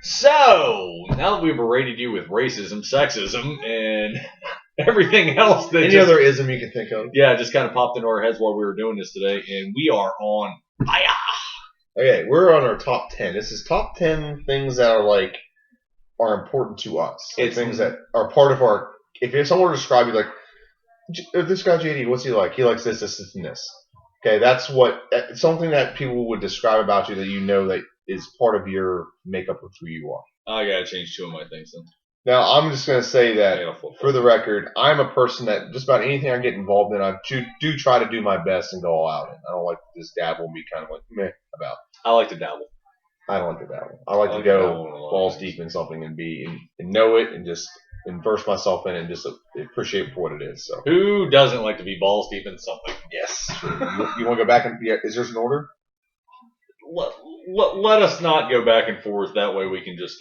So, now that we've berated you with racism, sexism, and everything else that Any other ism you can think of? Yeah, just kind of popped into our heads while we were doing this today, and we are on fire. Okay, we're on our top 10. This is top 10 things that are important to us. It's things that are part of our. If someone were to describe you like, this guy JD, what's he like? He likes this, this, and this. Okay, that's something that people would describe about you that you know that is part of your makeup of who you are. I gotta change two of my things then. Now, I'm just going to say that, for the record, I'm a person that just about anything I get involved in, I do try to do my best and go all out in. I don't like to just dabble and be kind of like meh about. I like to dabble. I don't like to dabble. I like to go balls deep in something and know it and just immerse myself in it and just appreciate for what it is. So, who doesn't like to be balls deep in something? Yes. You want to go back and is there an order? Let us not go back and forth. That way we can just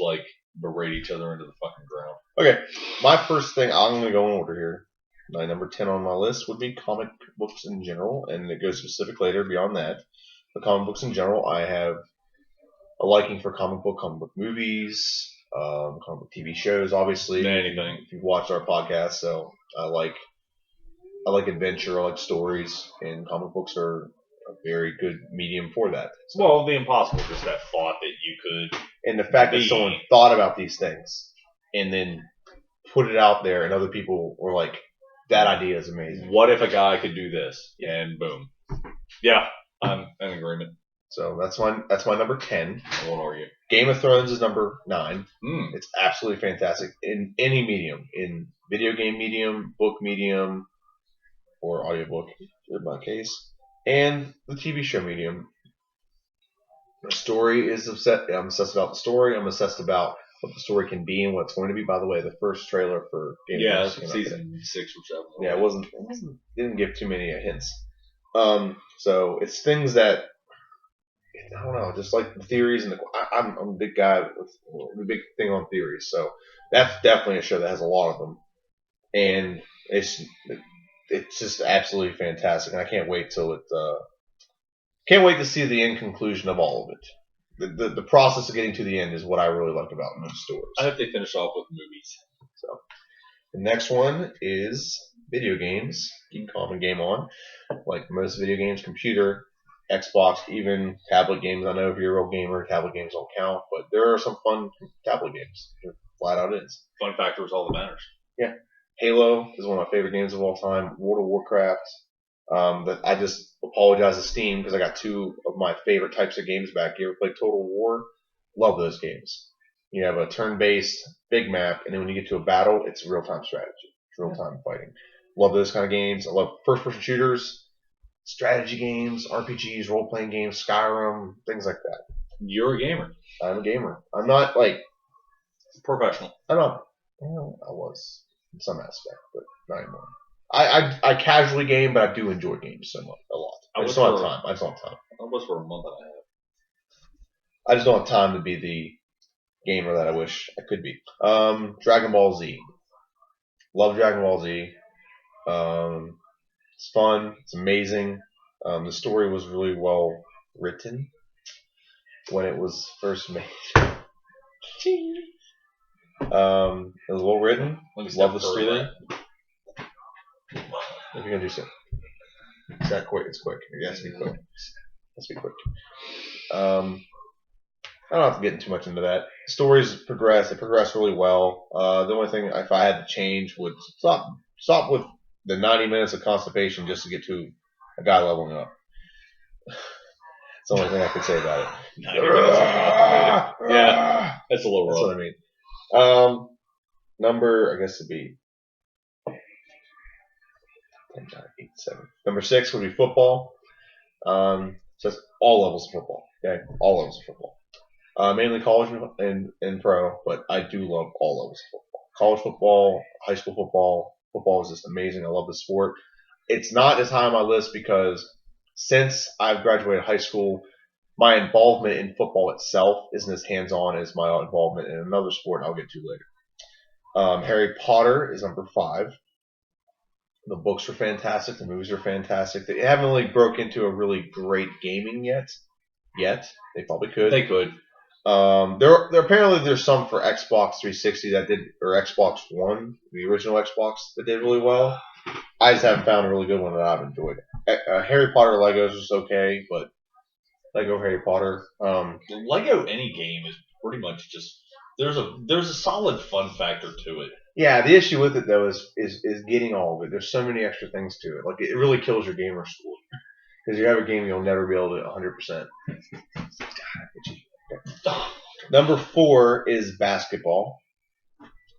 berate each other into the fucking ground. Okay. My first thing, I'm going to go in order here. My number 10 on my list would be comic books in general, and it goes specific later beyond that. The comic books in general, I have a liking for comic book movies, comic book TV shows, obviously. Anything. If you've watched our podcast, so I like adventure, I like stories, and comic books are a very good medium for that. So, well, the impossible, just that thought that you could. And the fact that someone thought about these things and then put it out there and other people were like, that idea is amazing. What if a guy could do this? And boom. Yeah, I'm in agreement. So that's my number 10. What are you? Game of Thrones is number 9. It's absolutely fantastic in any medium. In video game medium, book medium, or audiobook in my case. And the TV show medium. The story is I'm obsessed about the story. I'm obsessed about what the story can be and what it's going to be. By the way, the first trailer for Game of Thrones season 6 or 7. Yeah, it didn't give too many hints. So it's things that I don't know, just like the theories and I'm a big guy with a big thing on theories. So that's definitely a show that has a lot of them, and it's just absolutely fantastic. And I can't wait to see the end conclusion of all of it. The process of getting to the end is what I really like about most stories. I hope they finish off with movies. So the next one is video games. You can call them game on. Like most video games, computer, Xbox, even tablet games. I know if you're a real gamer, tablet games don't count, but there are some fun tablet games. It flat out is. Fun factor is all that matters. Yeah. Halo is one of my favorite games of all time. World of Warcraft. That I just apologize to Steam because I got two of my favorite types of games back. You ever played Total War? Love those games. You have a turn-based big map, and then when you get to a battle, it's real-time strategy. It's real-time fighting. Love those kind of games. I love first-person shooters, strategy games, RPGs, role-playing games, Skyrim, things like that. You're a gamer. I'm a gamer. I'm not professional. I'm not. Well, I was in some aspect, but not anymore. I casually game, but I do enjoy games a lot. I just don't have time. I was for a month and a half. I just don't have time to be the gamer that I wish I could be. Dragon Ball Z. Love Dragon Ball Z. It's fun. It's amazing. The story was really well written when it was first made. It was well written. Love the story. If you're gonna do so, it's that quick. It's quick. It has to be quick. Let's be quick. I don't have to get too much into that. Stories progress. They progress really well. The only thing, if I had to change, would stop with the 90 minutes of constipation just to get to a guy leveling up. It's the only thing I could say about it. Yeah, that's a little rough. That's what I mean. Number, I guess it'd be 10, 9, 8, 7. Number 6 would be football. Just all levels of football. Okay, all levels of football. Mainly college and pro, but I do love all levels of football. College football, high school football. Football is just amazing. I love the sport. It's not as high on my list because since I've graduated high school, my involvement in football itself isn't as hands-on as my involvement in another sport I'll get to later. Harry Potter is number 5. The books are fantastic. The movies are fantastic. They haven't really broke into a really great gaming yet. They probably could. They could. There apparently there's some for Xbox 360 that did, or Xbox One, the original Xbox, that did really well. I just haven't found a really good one that I've enjoyed. Harry Potter Legos was okay, but Lego Harry Potter. The Lego any game is pretty much just there's a solid fun factor to it. Yeah, the issue with it though is getting all of it. There's so many extra things to it. Like it really kills your gamer score because you have a game you'll never be able to 100%. Number 4 is basketball.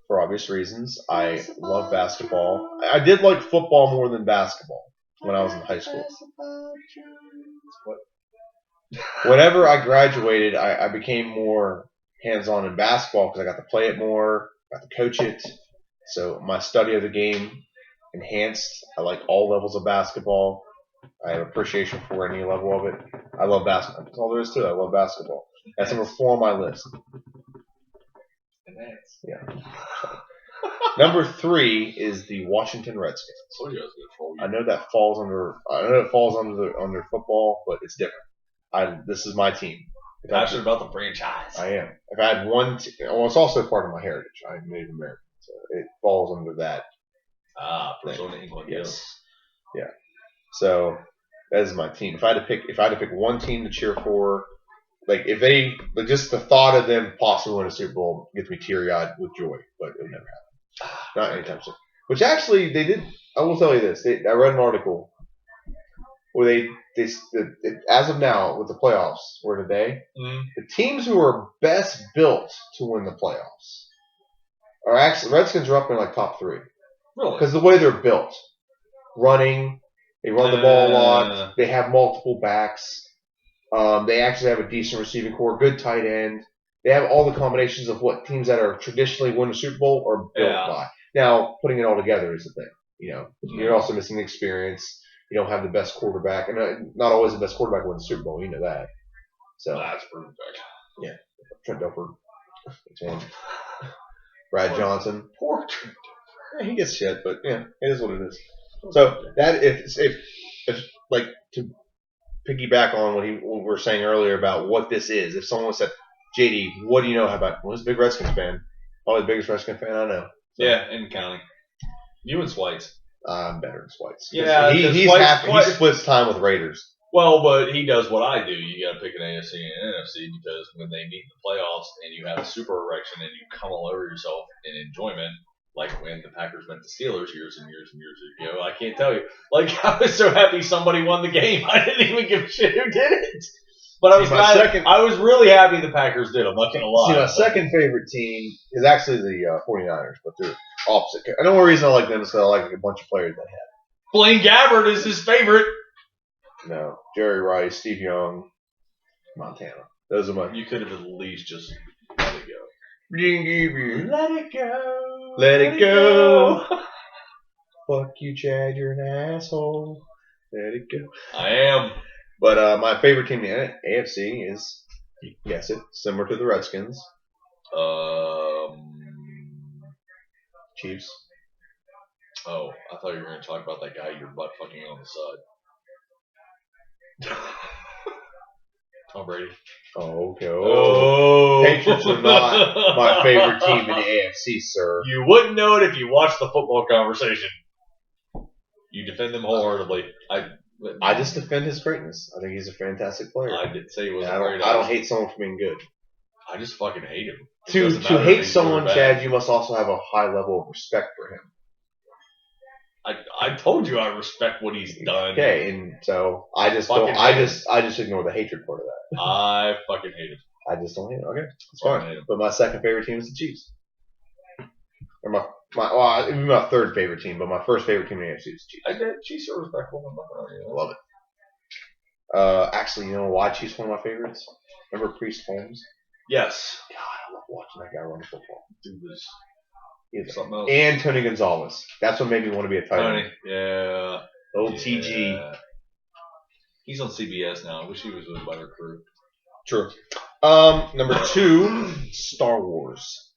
For obvious reasons, I love basketball. I did like football more than basketball when I was in high school. Whenever I graduated, I became more hands-on in basketball because I got to play it more, got to coach it. So my study of the game enhanced. I like all levels of basketball. I have appreciation for any level of it. I love basketball. That's all there is to it. I love basketball. That's number 4 on my list. Yeah. Number 3 is the Washington Redskins. I know that falls under. Under football, but it's different. This is my team. Passionate about the franchise. I am. If I had one, well, it's also part of my heritage. I'm Native American, so it falls under that. Persona England. Yes. Yeah. So that is my team. If I had to pick one team to cheer for, like if they, like just the thought of them possibly winning a Super Bowl gets me teary-eyed with joy, but it would never happen. Not anytime soon. Which actually they did. I will tell you this. I read an article where as of now with the playoffs were today, the teams who are best built to win the playoffs are actually Redskins are up in like top 3. Really? Because the way they're built, running, they run the ball a lot. They have multiple backs. They actually have a decent receiving core, good tight end. They have all the combinations of what teams that are traditionally win a Super Bowl are built by. Now, putting it all together is the thing. You know, you're also missing the experience. You don't have the best quarterback, and not always the best quarterback wins the Super Bowl. You know that. So that's proven fact. Yeah, Trent Dilfer, Brad Johnson. Poor Trent. Yeah, he gets shit, but yeah, it is what it is. So that if like to piggyback on what we were saying earlier about what this is, if someone said, JD, what do you know about? Well, he's a big Redskins fan. Probably the biggest Redskins fan I know. So. Yeah, in counting. You and Swites. I'm better than Swites. Yeah, he splits time with Raiders. Well, but he does what I do. You got to pick an AFC and an NFC because when they meet in the playoffs and you have a super erection and you come all over yourself in enjoyment, like when the Packers met the Steelers years and years and years ago, I can't tell you. Like, I was so happy somebody won the game. I didn't even give a shit who did it. But I was I was really happy the Packers did. I'm not going to lie. See, my second favorite team is actually the 49ers, but they're opposite. I know one reason I like them is because I like a bunch of players they have. Blaine Gabbert is his favorite. No. Jerry Rice, Steve Young, Montana. Those are my... You could have at least just let it go. Let it go. Let it go. Fuck you, Chad. You're an asshole. Let it go. I am. But my favorite team in the AFC is, you can guess it, similar to the Redskins. Chiefs. Oh, I thought you were going to talk about that guy you're butt fucking on the side. Tom Brady. Oh, okay. Oh. Patriots are not my favorite team in the AFC, sir. You wouldn't know it if you watched the football conversation. You defend them wholeheartedly. I just defend his greatness. I think he's a fantastic player. I did say he was. I don't hate someone for being good. I just fucking hate him. To hate someone, Chad, you must also have a high level of respect for him. I told you I respect what he's done. Okay, and so I just ignore the hatred part of that. I fucking hate him. I just don't hate him. Okay, it's fine. But my second favorite team is the Chiefs. Or my third favorite team, but my first favorite team in the AFC is the Chiefs. I did. Chiefs are respectful. I love it. Actually, you know why Chiefs one of my favorites? Remember Priest Holmes? Yes. God, I love watching that guy run the football. Dude was something else. And Tony Gonzalez. That's what made me want to be a tight end. Yeah. Old TG. He's on CBS now. I wish he was with a better crew. True. Number 2, Star Wars.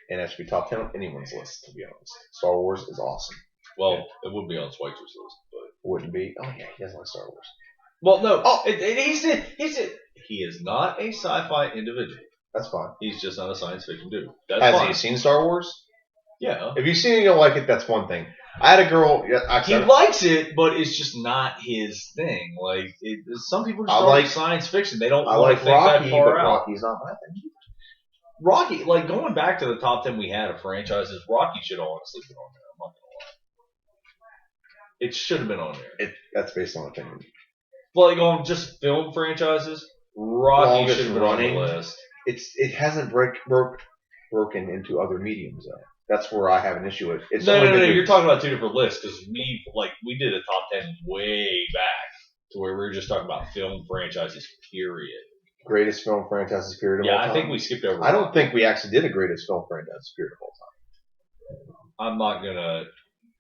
And that should be top 10 on anyone's list, to be honest. Star Wars is awesome. Well, it would be on Schweitzer's list, but wouldn't be. Oh yeah, he doesn't like Star Wars. Well, no. Oh. He is not a sci-fi individual. That's fine. He's just not a science fiction dude. That's Has fine. he seen Star Wars? Yeah. If you've seen it and you don't like it, that's one thing. I had a girl. He likes it, but it's just not his thing. Like some people just like science fiction. They don't want to think Rocky, that far but out. Rocky's not my thing. Rocky, like going back to the top 10 we had of franchises, Rocky should honestly be on there. I'm not gonna lie. It should have been on there. That's based on opinion. Like on just film franchises, Rocky should have been on the list. It hasn't broken into other mediums though. That's where I have an issue with. No. You're talking about two different lists because we did a top 10 way back to where we were just talking about film franchises. Period. Greatest film franchises period of all time. I think we skipped over. I don't think we actually did a greatest film franchise period of all time. I'm not gonna.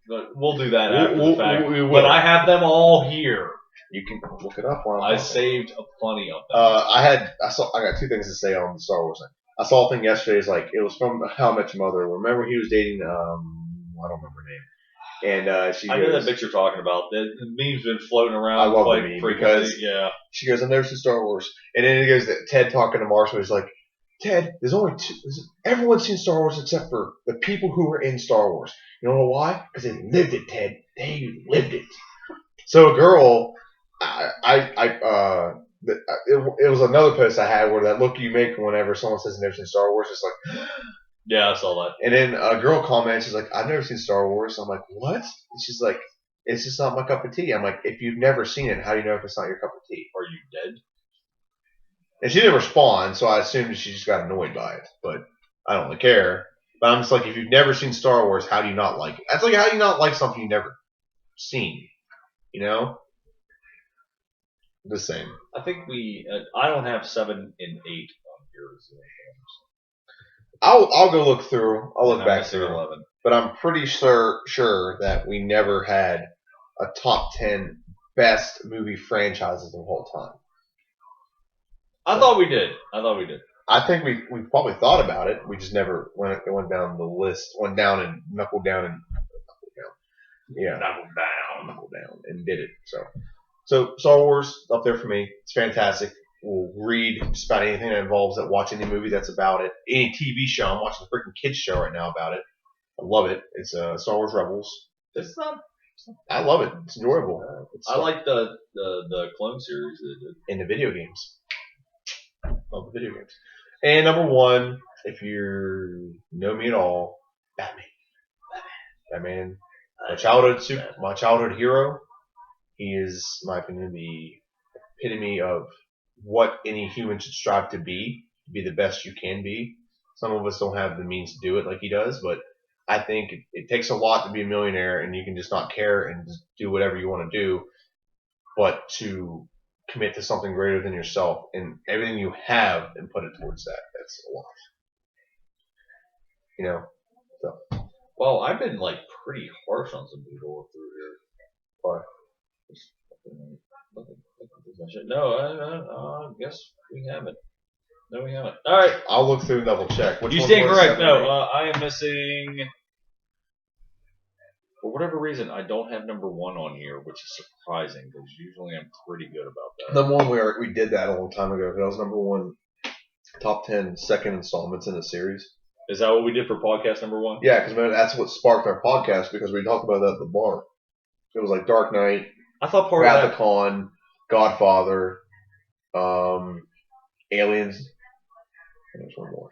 But we'll do that after the fact. But I have them all here. You can look it up. I saved plenty of them. I got two things to say on the Star Wars thing. I saw a thing yesterday. It's like it was from How I Met Your Mother. Remember he was dating I don't remember her name. And I know that bitch you're talking about. The meme's been floating around. I love the meme because she goes, "I've never seen Star Wars," and then it goes to Ted talking to Marshall. He's like, "Ted, there's only two. Everyone's seen Star Wars except for the people who were in Star Wars. You know why? Because they lived it, Ted. They lived it." So a girl, it was another post I had where that look you make whenever someone says they've never seen Star Wars. It's like. Yeah, I saw that. And then a girl comments, she's like, "I've never seen Star Wars." I'm like, "What?" And she's like, "It's just not my cup of tea." I'm like, "If you've never seen it, how do you know if it's not your cup of tea?" Are you dead? And she didn't respond, so I assumed she just got annoyed by it. But I don't really care. But I'm just like, if you've never seen Star Wars, how do you not like it? That's like, how do you not like something you've never seen? You know? The same. I think I don't have 7 and 8 on yours. I'll go look through. I'll look back through 11. But I'm pretty sure that we never had a top 10 best movie franchises of all time. I thought we did. I think we probably thought about it. We just never went down the list, went down and knuckled down. Yeah, knuckled down and did it. So Star Wars up there for me. It's fantastic. We'll read just about anything that involves it. Watch any movie that's about it. Any TV show. I'm watching a freaking kids show right now about it. I love it. It's Star Wars Rebels. I love it. It's enjoyable. I like the Clone series in the video games. Love the video games. And number one, if you know me at all, Batman. My childhood hero. He is, in my opinion, the epitome of what any human should strive to be the best you can be. Some of us don't have the means to do it like he does, but I think it takes a lot to be a millionaire, and you can just not care and just do whatever you want to do, but to commit to something greater than yourself and everything you have and put it towards that. That's a lot. You know? So. Well, I've been pretty harsh on some people through here. Why? No, I guess we haven't. No, we haven't. All right. I'll look through and double check. You stand correct. No, I am missing. For whatever reason, I don't have number 1 on here, which is surprising because usually I'm pretty good about that. Number 1, we did that a long time ago. That was number 1, top 10 second installments in the series. Is that what we did for podcast number 1? Yeah, because that's what sparked our podcast because we talked about that at the bar. It was like Dark Knight. I thought part Wrath of that. of Khan, Godfather, Aliens. And there's one more.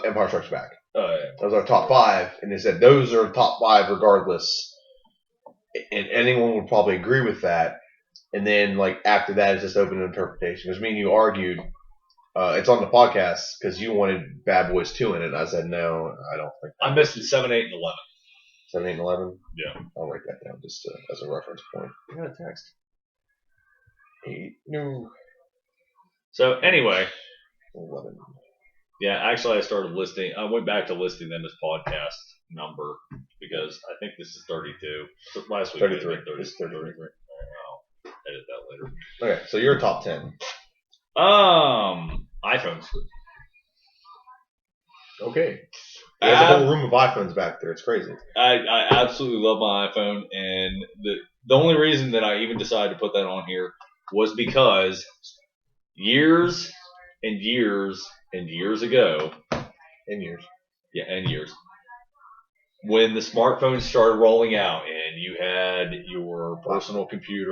Empire Strikes Back. Oh, yeah. That was our top 5, and they said those are top 5 regardless. And anyone would probably agree with that. And then, after that, it's just open to interpretation. Because me and you argued, it's on the podcast because you wanted Bad Boys 2 in it. And I said, no, I don't think. I'm missing 7, 8, and 11. 7, 8, and 11? Yeah. I'll write that down just as a reference point. I got a text. 8, no. So, anyway. 11. Yeah, actually, I went back to listing them as podcast number because I think this is 32. So last week 33. It's 33. I'll edit that later. Okay, so you're top 10. iPhones. Okay. There's a whole room of iPhones back there. It's crazy. I absolutely love my iPhone, and the only reason that I even decided to put that on here was because years and years and years ago, In years. yeah, and years, when the smartphones started rolling out and you had your personal computer,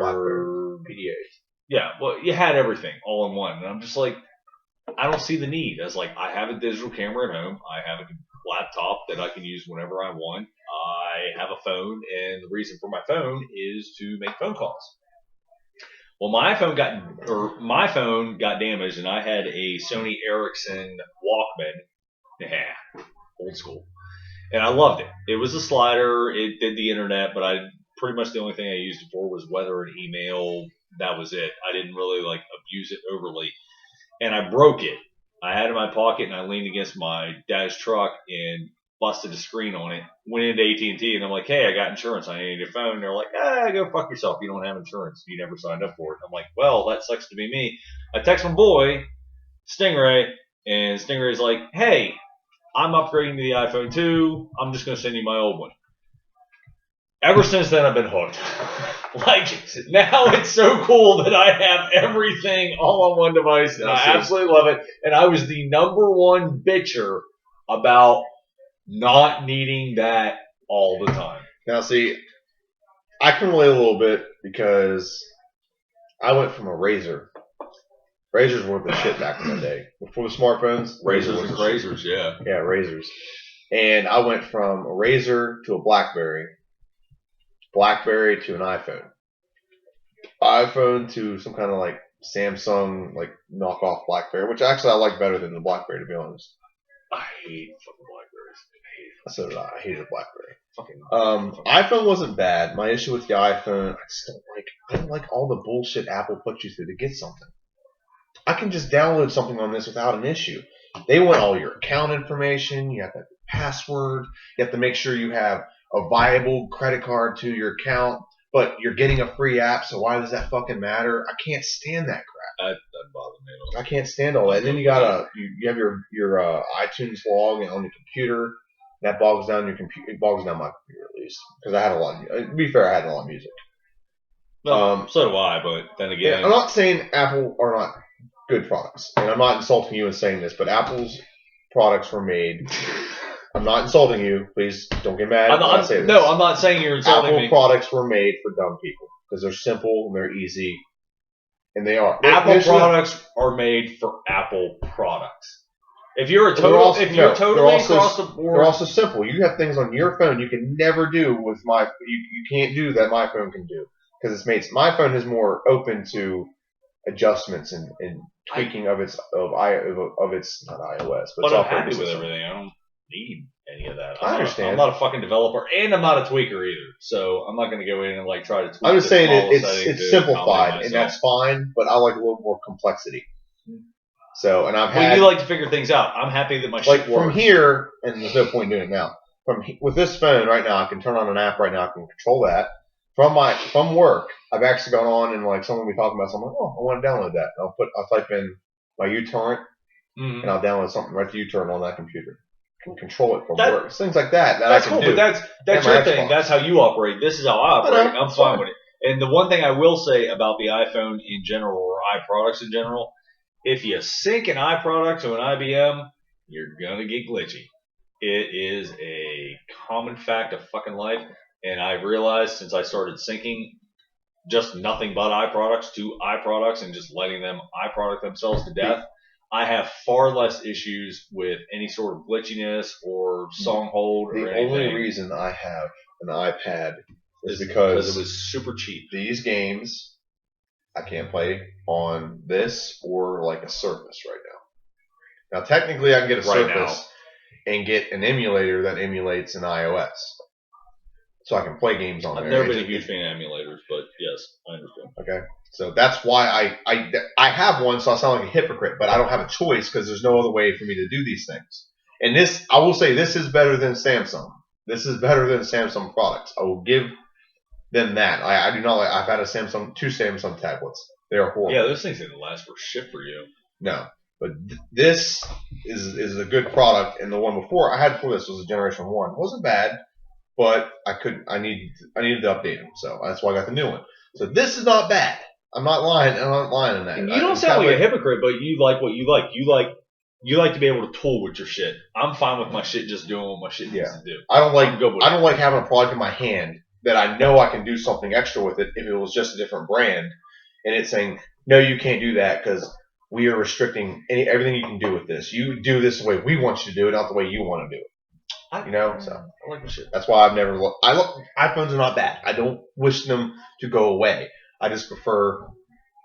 PDA. yeah, well, you had everything all in one. And I'm just like, I don't see the need. I was like, I have a digital camera at home. I have a laptop that I can use whenever I want. I have a phone, and the reason for my phone is to make phone calls. Well, my phone got damaged, and I had a Sony Ericsson Walkman. Yeah, old school. And I loved it. It was a slider. It did the internet, but I pretty much the only thing I used it for was weather and email. That was it. I didn't really like abuse it overly. And I broke it. I had it in my pocket, and I leaned against my dad's truck and busted a screen on it. Went into AT&T, and I'm like, "Hey, I got insurance. I need a phone." And they're like, go fuck yourself. You don't have insurance. You never signed up for it." I'm like, "Well, that sucks to be me." I text my boy, Stingray, and Stingray's like, "Hey, I'm upgrading to the iPhone 2. I'm just going to send you my old one." Ever since then, I've been hooked. Like, now it's so cool that I have everything all on one device, and I absolutely love it. And I was the number one bitcher about not needing that all the time. Now, see, I can relate a little bit because I went from a Razor. Razors were the shit back in the day. Before the smartphones, Razors and Razors, yeah. Yeah, Razors. And I went from a Razor to a BlackBerry. BlackBerry to an iPhone. iPhone to some kind of like Samsung like knockoff BlackBerry, which actually I like better than the BlackBerry, to be honest. I hate fucking Blackberries. So did I. I hated BlackBerry. iPhone wasn't bad. My issue with the iPhone, I don't like all the bullshit Apple puts you through to get something. I can just download something on this without an issue. They want all your account information. You have to have your password. You have to make sure you have a viable credit card to your account. But you're getting a free app, so why does that fucking matter? I can't stand that crap. That doesn't bother me at all. I can't stand all that. And then you got you have your iTunes log on your computer. That bogs down your computer. It bogs down my computer at least because I had a lot. To be fair, I had a lot of music. No, so do I. But then again, yeah, I'm not saying Apple are not good products, and I'm not insulting you in saying this, but Apple's products were made. I'm not insulting you. Please don't get mad when I say this. No, I'm not saying you're insulting Apple me. products were made for dumb people because they're simple and they're easy, and they are. Apple products are made for Apple products. If you're totally across the board, they're also simple. You have things on your phone you can never do with my. You can't do that my phone can do because it's made. My phone is more open to adjustments and tweaking of its not iOS, but I'm happy with everything. I don't need any of that. I understand. I'm not a fucking developer, and I'm not a tweaker either. So I'm not going to go in and like try to tweak. I'm just saying it's simplified, and that's fine. But I like a little more complexity. So, and I've had. Well, you like to figure things out. I'm happy that my shit works. From here, and there's no point doing it now. With this phone right now, I can turn on an app right now. I can control that. From work, I've actually gone on and like someone will be talking about something. Oh, I want to download that. And I'll type in my uTorrent, and I'll download something right to uTorrent on that computer. I can control it from work. It's things like that that's I can cool, do. But that's your thing. That's how you operate. This is how I operate. I'm fine with it. And the one thing I will say about the iPhone in general or iProducts in general, if you sync an iProduct to an IBM, you're gonna get glitchy. It is a common fact of fucking life. And I've realized since I started syncing just nothing but iProducts to iProducts and just letting them iProduct themselves to death, I have far less issues with any sort of glitchiness or song hold or anything. The only reason I have an iPad is because it was super cheap. These games I can't play on this or like a Surface right now. Now technically I can get a Surface and get an emulator that emulates an iOS. So I can play games on there. I've never been a huge fan of emulators, but yes, I understand. Okay. So that's why I have one, so I sound like a hypocrite, but I don't have a choice because there's no other way for me to do these things. And this, I will say, this is better than Samsung. This is better than Samsung products. I will give them that. I do not like. I've had two Samsung tablets. They are horrible. Yeah, those things didn't last for shit for you. No, but this is a good product, and the one before I had before this was a Generation 1. It wasn't bad. but I needed to update them, so that's why I got the new one. So this is not bad. I'm not lying on that. And you don't sound like a hypocrite, but you like what you like. You like to be able to tool with your shit. I'm fine with my shit just doing what my shit needs to do. I don't like having a product in my hand that I know I can do something extra with it if it was just a different brand, and it's saying no, you can't do that because we are restricting everything you can do with this. You do this the way we want you to do it, not the way you want to do it. So I like the shit. That's why I've never looked. iPhones are not bad. I don't wish them to go away. I just prefer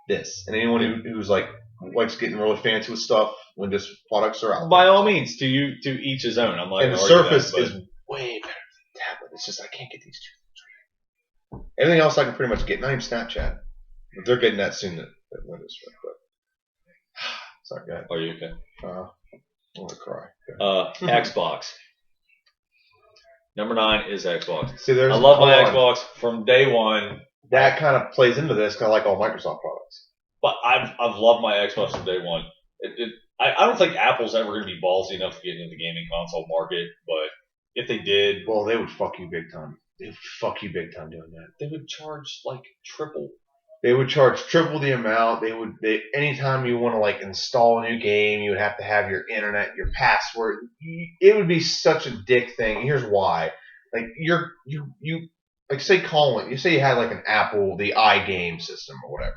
this. And anyone who's like likes getting really fancy with stuff when just products are out. By all means, to each his own. I'm like, and the Surface is way better than the tablet. It's just I can't get these two. Everything else I can pretty much get. Not even Snapchat. But they're getting that soon. That Windows Phone. But sorry, go ahead. Are you okay? I want to cry. Xbox. Number 9 is Xbox. See, I love my Xbox from day one. That kind of plays into this, kind of like all Microsoft products. But I've loved my Xbox from day one. I don't think Apple's ever going to be ballsy enough to get into the gaming console market, but if they did, well, they would fuck you big time. They would fuck you big time doing that. They would charge like triple. They would charge triple the amount. Anytime you want to like install a new game, you would have to have your internet, your password. It would be such a dick thing. Here's why. Like you like say Colin, you say you had like an Apple, the iGame system or whatever.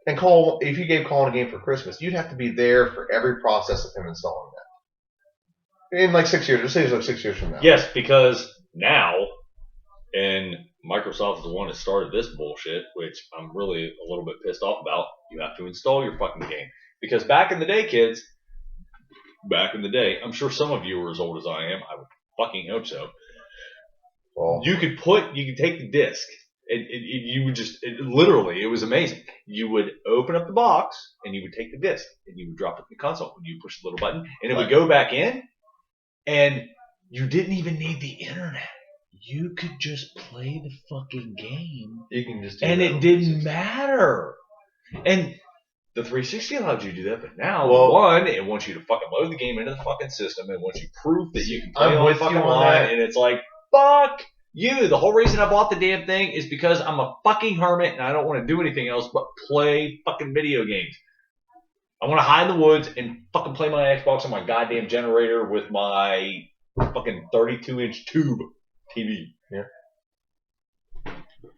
And if you gave Colin a game for Christmas, you'd have to be there for every process of him installing that. In like 6 years, let's say it's like 6 years from now. Yes, because now, and Microsoft is the one that started this bullshit, which I'm really a little bit pissed off about. You have to install your fucking game. Because back in the day, kids, I'm sure some of you are as old as I am. I would fucking hope so. Well, you could take the disc, and you would literally, it was amazing. You would open up the box, and you would take the disc, and you would drop it in the console, and you push the little button, and it would go back in, and you didn't even need the internet. You could just play the fucking game. You can just and it didn't matter. And the 360 allowed you to do that, but now it wants you to fucking load the game into the fucking system and wants you proof that you can play on the fucking line, and it's like, fuck you. The whole reason I bought the damn thing is because I'm a fucking hermit and I don't want to do anything else but play fucking video games. I want to hide in the woods and fucking play my Xbox on my goddamn generator with my fucking 32-inch tube TV. Yeah.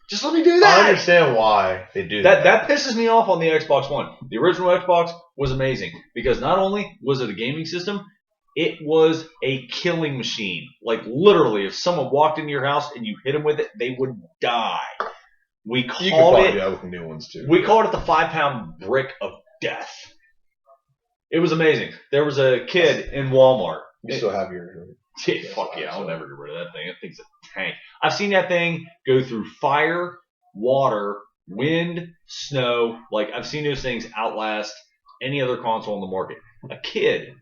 Just let me do that. I understand why they do that. That pisses me off on the Xbox One. The original Xbox was amazing because not only was it a gaming system, it was a killing machine. Like literally, if someone walked into your house and you hit them with it, they would die. We called you could probably do that with the new ones too. We called it the 5-pound brick of death. It was amazing. There was a kid in Walmart. You still have your... Yeah, fuck yeah, I'll never get rid of that thing. That thing's a tank. I've seen that thing go through fire, water, wind, snow. Like, I've seen those things outlast any other console on the market. A kid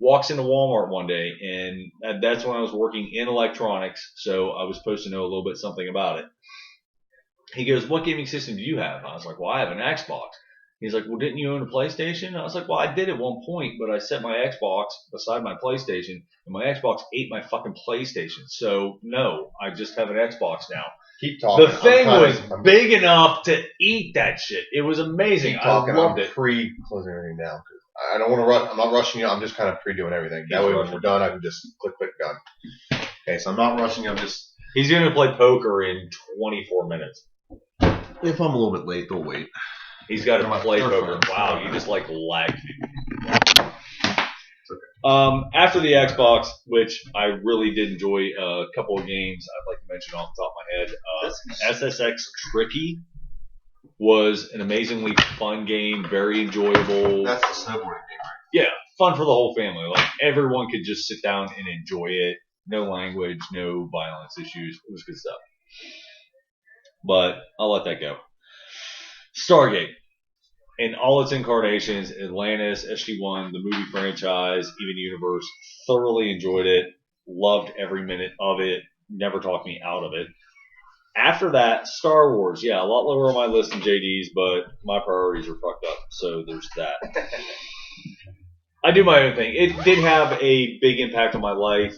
walks into Walmart one day, and that's when I was working in electronics, so I was supposed to know a little bit something about it. He goes, what gaming system do you have? I was like, well, I have an Xbox. He's like, well, didn't you own a PlayStation? I was like, well, I did at one point, but I set my Xbox beside my PlayStation, and my Xbox ate my fucking PlayStation. So, no, I just have an Xbox now. Keep talking. The thing was big enough to eat that shit. It was amazing. Keep talking. I loved it. I'm pre-closing everything down. I don't want to rush. I'm not rushing you. I'm just kind of pre-doing everything. That way when we're done, I can just click, done. Okay, so I'm not rushing. I'm just... He's going to play poker in 24 minutes. If I'm a little bit late, they'll wait. He's got to play poker. Wow, you just like lagged me. After the Xbox, which I really did enjoy a couple of games, I'd like to mention off the top of my head. SSX Tricky was an amazingly fun game, very enjoyable. That's the snowboarding game, right? Yeah, fun for the whole family. Like everyone could just sit down and enjoy it. No language, no violence issues. It was good stuff. But I'll let that go. Stargate, in all its incarnations, Atlantis, SG-1, the movie franchise, even Universe, thoroughly enjoyed it, loved every minute of it, never talked me out of it. After that, Star Wars, yeah, a lot lower on my list than JD's, but my priorities are fucked up, so there's that. I do my own thing. It did have a big impact on my life.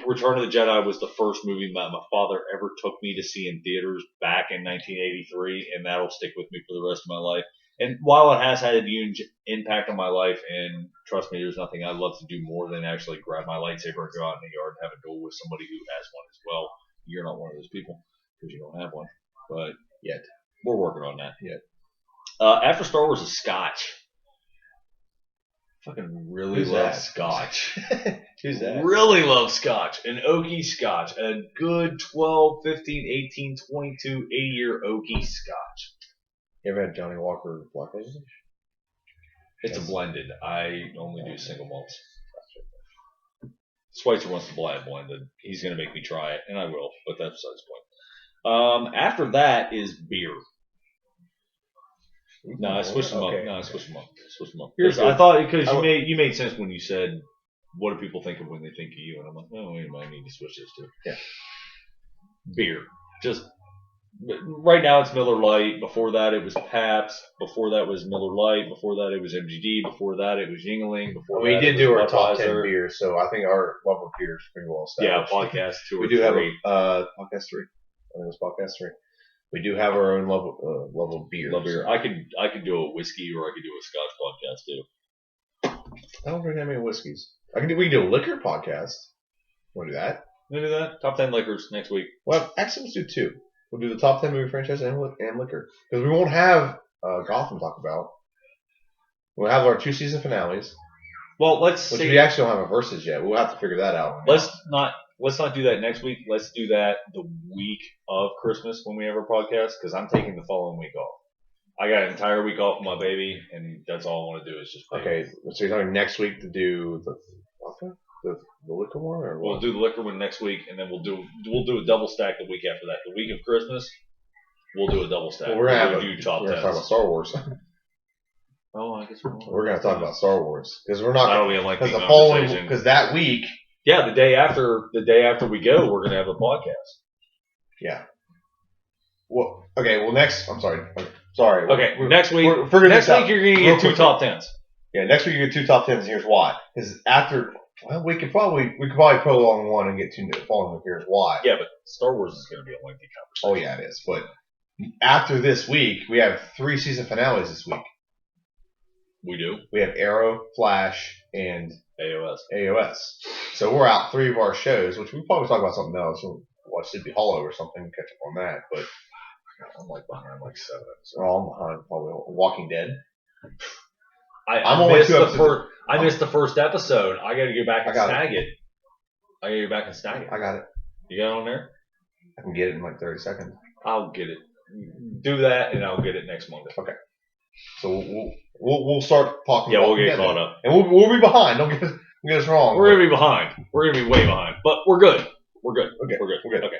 Return of the Jedi was the first movie my father ever took me to see in theaters back in 1983, and that'll stick with me for the rest of my life. And while it has had a huge impact on my life, and trust me, there's nothing I'd love to do more than actually grab my lightsaber and go out in the yard and have a duel with somebody who has one as well. You're not one of those people because you don't have one, but Yet. we're working on that. Yet. After Star Wars is Scotch. Fucking really Who's love that? Scotch. Who's that? Really love Scotch. An oaky Scotch. A good 12, 15, 18, 22, 80-year oaky Scotch. You ever had Johnny Walker Black Label? It's a blended. I only do single malts. Schweitzer wants to buy it blended. He's going to make me try it, and I will, but that's besides the point. After that is beer. No, I switched them up. Okay. No, I switched them up. Here's I good. thought because I you made sense when you said, "What do people think of when they think of you?" And I'm like, "Oh, wait a minute, I need to switch this too." Yeah. Beer. Just right now it's Miller Lite. Before that it was Pabst. Before that was Miller Lite. Before that it was MGD. Before that it was Yingling. Before We that did it do was our top 10 Budweiser. beers, so I think our love of beer is pretty well Yeah, established. podcast 2 or We do 3. have a podcast 3. I think it was podcast 3. We do have our own love of beer. Love beer. I could do a whiskey or I could do a Scotch podcast too. I don't drink that many whiskeys. We can do a liquor podcast. Want to do that? Wanna do that? Top 10 liquors next week. Well, actually, let's do 2. We'll do the top 10 movie franchise and liquor. Because we won't have Gotham to talk about. We'll have our 2 season finales. Well, let's Which see. we actually don't have a versus yet. We'll have to figure that out. Let's not do that next week. Let's do that the week of Christmas when we have our podcast because I'm taking the following week off. I got an entire week off with my baby, and that's all I want to do is just baby. Okay, so you're talking next week to do the liquor one, or We'll what? do the liquor one next week, and then we'll do a double stack the week after that. The week of Christmas, we'll do a double stack. Well, we're gonna do top we're gonna talk about 10s. Star Wars. Oh, I guess We're gonna talk about Star Wars because we're not That'll be a lengthy because the following conversation. because that week. Yeah, the day after we go, we're gonna have a podcast. Yeah. Well, okay. Well, next. I'm sorry. Sorry. Okay, next week. we're figuring Next this out week you're gonna real get 2 quick. top 10s. Yeah. Next week you get 2 top 10s. Here's why. Because after, well, we could probably prolong one and get 2 the following week. Here's why. Yeah, but Star Wars is gonna be a lengthy Oh conversation. yeah, it is. But after this week, we have 3 season finales this week. We do. We have Arrow, Flash, and AOS. AOS. So we're out 3 of our shows, which we'll probably talk about something else. We'll watch Sleepy Hollow or something, catch up on that. But I'm like behind like 7 episodes. I'm behind probably Walking Dead. I only missed 2 the episodes. first. I missed the first episode. I got to go back and I got snag it. I got to go back and snag it. I got it. You got it on there? I can get it in like 30 seconds. I'll get it. Do that, and I'll get it next Monday. So we'll start talking. Yeah, about we'll get Walking Dead caught then. up. And we'll be behind. Don't get us wrong. We're gonna be behind. We're gonna be way behind, but we're good. We're good. Okay. We're good. We're good. Okay.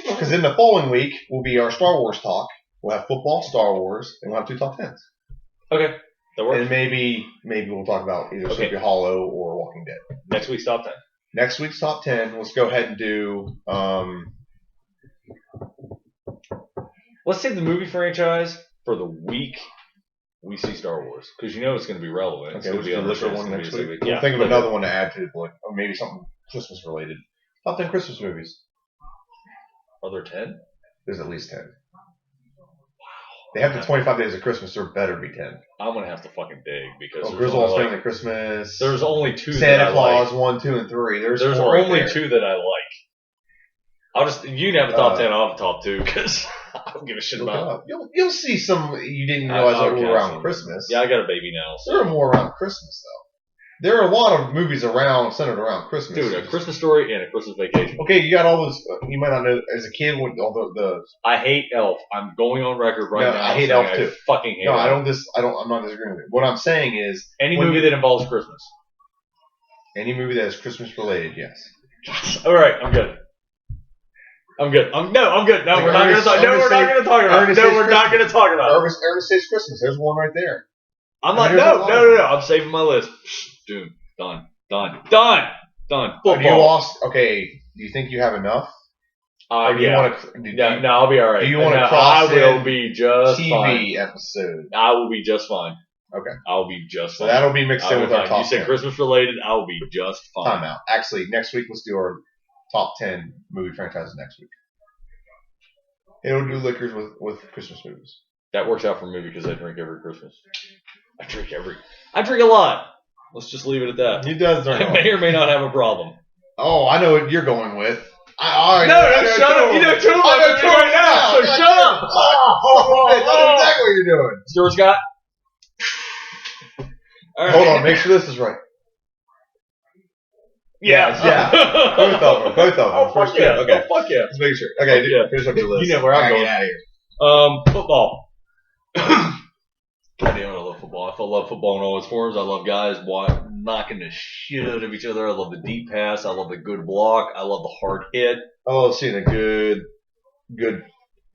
Because then the following week will be our Star Wars talk. We'll have football, Star Wars, and we'll have 2 top 10s. Okay. That works. And maybe we'll talk about either Okay. Sleepy Hollow or Walking Dead. Next week's top 10. Next week's top 10. Let's go ahead and do. Let's say the movie franchise for the week we see Star Wars, because you know it's going to be relevant. It's Okay, gonna we'll be do the liquor on the one show. next It's week. gonna be- We'll Yeah, think of liquor. another one to add to, like, or maybe something Christmas related. Top 10 Christmas movies. Are there 10? There's at least 10. They have the 25 Days of Christmas. There better be 10. I'm going to have to fucking dig because there's Griswold's only, Family like, Christmas. there's only 2 that Santa I Claus like. 1, 2, and 3. There's 4 only right there. 2 that I like. I'll just you can have a top 10. I'll have a top 2 because I don't give a shit Look it about. up. You'll see some you didn't realize that Okay, were I've around seen Christmas. Yeah, I got a baby now. So. There are more around Christmas though. There are a lot of movies centered around Christmas. Dude, A Christmas Story and A Christmas Vacation. Okay, you got all those. You might not know as a kid when all the. I hate Elf. I'm going on record right No, now. I hate saying Elf, too. I fucking hate No, Elf. I'm not disagreeing with it. What I'm saying is Any when movie you- that involves Christmas. any movie that is Christmas related, yes. All right, I'm good. I'm good. I'm good. No, Like we're not going to talk. No, we're not going to talk about. Ernest No, Saves we're not Christmas. going to talk about. Ernest Saves Christmas. There's one right there. I'm like, There's a no. lot of them. I'm saving my list. Dude, done. Do you Football. lost? Okay. Do you think you have enough? Or do you Yeah. want to? No, I'll be all right. do you wanna No, cross I will in be just TV fine. episode. I will be just fine. Okay. I'll be just So fine. that'll be mixed I'll in be with our fine. top You said 10. Christmas related. I will be just fine. Time out. Actually, next week let's do our top 10 movie franchises next week. And we'll do liquors with Christmas movies. That works out for me because I drink every Christmas. I drink a lot. Let's just leave it at that. He does drink. I may or may not have a problem. Oh, I know what you're going with. No, shut up. You know two of them right now, so shut up. I know exactly what you're doing. Stuart Scott. All right. Hold on, make sure this is right. Yeah. Both of them. Oh, fuck yeah. Okay. Oh, fuck yeah. Let's make sure. Okay, Yeah. finish up your list. You know where I'm going. Get out of here. Football. God damn it, I love football. I love football in all its forms. I love guys knocking the shit out of each other. I love the deep pass. I love the good block. I love the hard hit. I love seeing a good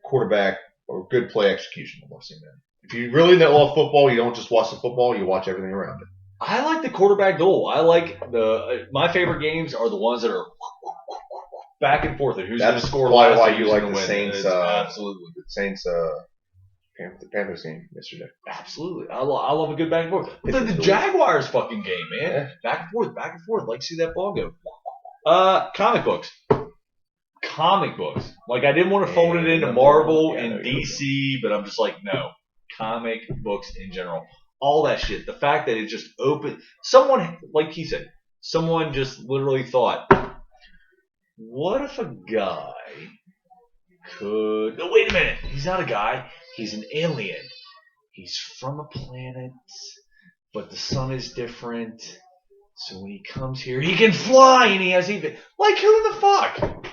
quarterback or good play execution. I love seeing that. If you really love football, you don't just watch the football, you watch everything around it. I like the quarterback duel. I like my favorite games are the ones that are back and forth and who's going to score last. That's why and you who's like gonna the win. Saints. Absolutely. The Saints Panthers game yesterday. Absolutely. I love a good back and forth. The Jaguars fucking game, man. Yeah. Back and forth. Like to see that ball go. Comic books. Like I didn't want to fold it into Marvel and DC, but I'm just like, no. Comic books in general. All that shit. The fact that it just opened. Someone, like he said, someone just literally thought, what if a guy could... No, wait a minute. He's not a guy. He's an alien. He's from a planet, but the sun is different. So when he comes here, he can fly, and he has even... Like, who the fuck?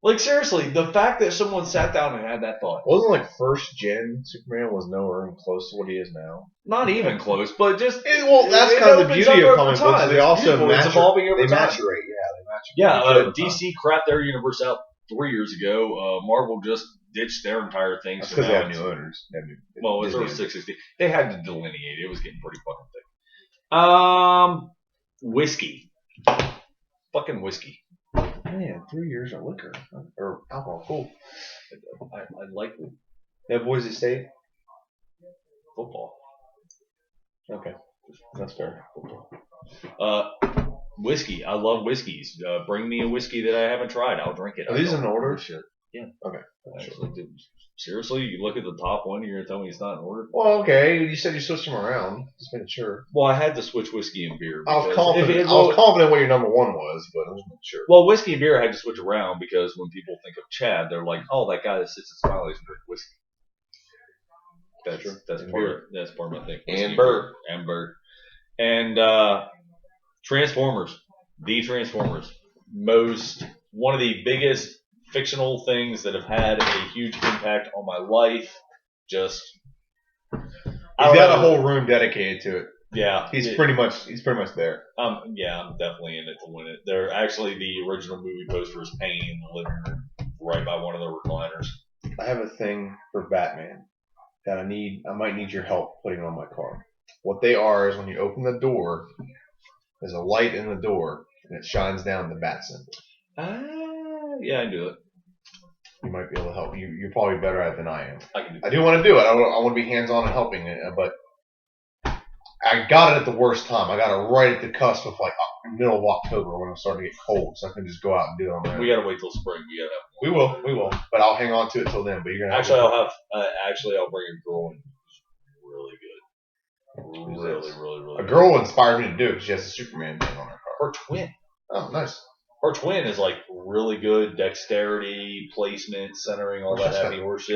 Like, seriously, the fact that someone sat down and had that thought. Wasn't like first gen Superman was nowhere even close to what he is now. Not even close, but just... That's kind of the beauty of comic books. They also evolving over time. maturate. DC crapped their universe out 3 years ago. Marvel just ditched their entire thing. That's so because they now have new owners. Well, it's over 660. They had to delineate it. It was getting pretty fucking thick. Whiskey. Fucking whiskey. Man, 3 years of liquor or alcohol. Cool. I like That Boise State. football. Okay, that's fair. Whiskey. I love whiskeys. Bring me a whiskey that I haven't tried. I'll drink it. Are these in order? Shit. Yeah. Okay. Actually, dude, seriously, you look at the top one, you're gonna tell me it's not in order? Well, okay. You said you switched them around. Just making sure. Well, I had to switch whiskey and beer. I was confident. I was confident what your number one was, but I wasn't sure. Well, whiskey and beer I had to switch around because when people think of Chad, they're like, "Oh, that guy that sits at Smiley's and drinks whiskey." That's part of my thing. And Burr. And Transformers. The Transformers. One of the biggest fictional things that have had a huge impact on my life. He's got a whole room dedicated to it. Yeah. He's pretty much there. Yeah, I'm definitely in it to win it. They're actually the original movie poster is hanging in the living room right by one of the recliners. I have a thing for Batman that I might need your help putting on my car. What they are is when you open the door, there's a light in the door and it shines down the bat symbol. Yeah, I do it. You might be able to help. You're probably better at it than I am. I do want to do it. I want to be hands-on and helping it, but I got it at the worst time. I got it right at the cusp of like middle of October when it started to get cold, so I can just go out and do it on my own. We gotta wait till spring. We will. But I'll hang on to it till then. But you're gonna I'll bring a girl in who's really good. Really. A girl inspired me to do it because she has a Superman thing on her car. Her twin. Oh, nice. Her twin is like really good dexterity, placement, centering, all that heavy horse shit.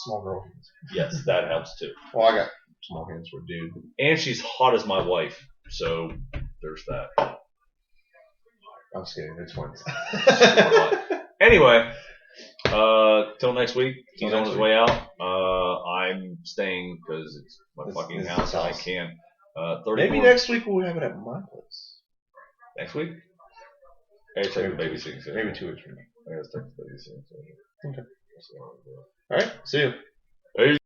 Small girl hands. Yes, that helps too. Well, I got small hands for a dude. And she's hot as my wife, so there's that. I'm just kidding. They're twins. Anyway, till next week. He's on his way out. I'm staying because it's my fucking house and I can't. Maybe next week we'll have it at my place. Next week? I gotta check the babysitting. Maybe 2 weeks from now. I gotta check the babysitting. Okay. All right. See you. Hey.